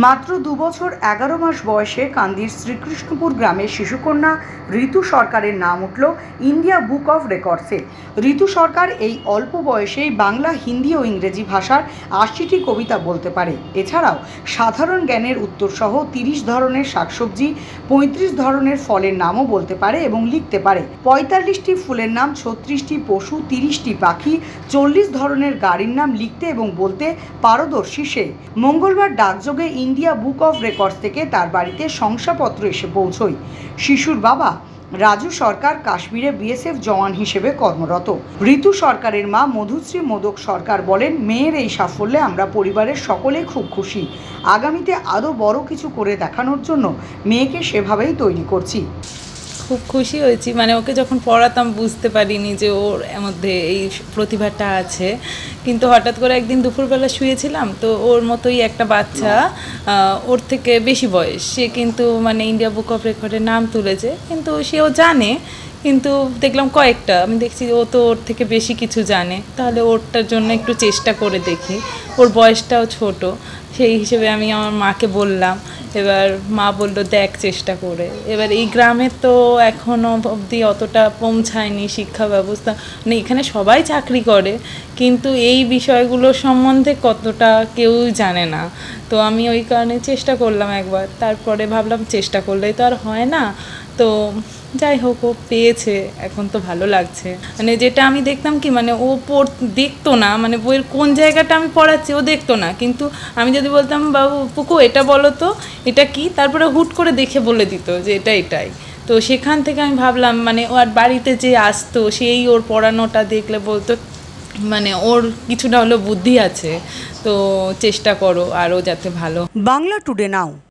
মাত্র 2 বছর 11 মাস বয়সে কান্দির শ্রীকৃষ্ণপুর গ্রামের শিশুকন্যা ঋতু সরকারের নাম উঠল ইন্ডিয়া বুক অফ রেকর্ডসে। ঋতু সরকার এই অল্প বয়সেই বাংলা, হিন্দি ও ইংরেজি ভাষার 80টি কবিতা বলতে পারে। এছাড়াও সাধারণ জ্ঞানের উত্তরসহ 30 ধরনের শাকসবজি, 35 ধরনের ফলের নামও বলতে পারে এবং লিখতে পারে। 45টি ফুলের নাম, 36টি পশু, 30টি পাখি, 40 ধরনের গাড়ির নাম লিখতে এবং বলতে পারদর্শী সে। মঙ্গলবার ডাকযোগে ইন্ডিয়া বুক অফ রেকর্ডস থেকে তার বাড়িতে শংসাপত্র এসে পৌঁছয়। শিশুর বাবা রাজু সরকার কাশ্মীরে বিএসএফ জওয়ান হিসেবে কর্মরত। ঋতু সরকারের মা মধুশ্রী মোদক সরকার বলেন, মেয়ের এই সাফল্যে আমরা পরিবারের সকলেই খুব খুশি। আগামীতে আরও বড় কিছু করে দেখানোর জন্য মেয়েকে সেভাবেই তৈরি করছি। খুব খুশি হয়েছি, মানে ওকে যখন পড়াতাম বুঝতে পারিনি যে ওর মধ্যে এই প্রতিভাটা আছে, কিন্তু হঠাৎ করে একদিন দুপুরবেলা শুয়েছিলাম, তো ওর মতোই একটা বাচ্চা, ওর থেকে বেশি বয়স, সে কিন্তু মানে ইন্ডিয়া বুক অফ রেকর্ডের নাম তুলেছে, কিন্তু সেও জানে, কিন্তু দেখলাম কয়েকটা, আমি দেখছি ও তো ওর থেকে বেশি কিছু জানে, তাহলে ওরটার জন্য একটু চেষ্টা করে দেখি। ওর বয়সটাও ছোট, সেই হিসেবে আমি আমার মাকে বললাম, এবার মা বললো দেখ চেষ্টা করে। এবার এই গ্রামে তো এখনও অবধি অতটা পৌঁছায়নি শিক্ষা ব্যবস্থা, মানে এখানে সবাই চাকরি করে, কিন্তু এই বিষয়গুলো সম্বন্ধে কতটা কেউই জানে না। তো আমি ওই কারণে চেষ্টা করলাম একবার, তারপরে ভাবলাম চেষ্টা করলেই তো আর হয় না, তো যাই হোক ও পেয়েছে, এখন তো ভালো লাগছে। মানে যেটা আমি দেখতাম কি, মানে ও দেখতো না, মানে বইয়ের কোন জায়গাটা আমি পড়াচ্ছি ও দেখতো না, কিন্তু আমি যদি বলতাম বাবু পুকু এটা বলো তো এটা কি, তারপরে হুট করে দেখে বলে দিত যে এটাই। তো সেখান থেকে আমি ভাবলাম, মানে ও আর বাড়িতে যে আসতো সেই ওর পড়ানোটা দেখলে বলতো মানে ওর কিছুটা হলো বুদ্ধি আছে, তো চেষ্টা করো আরও যাতে ভালো। বাংলা টুডে নাও।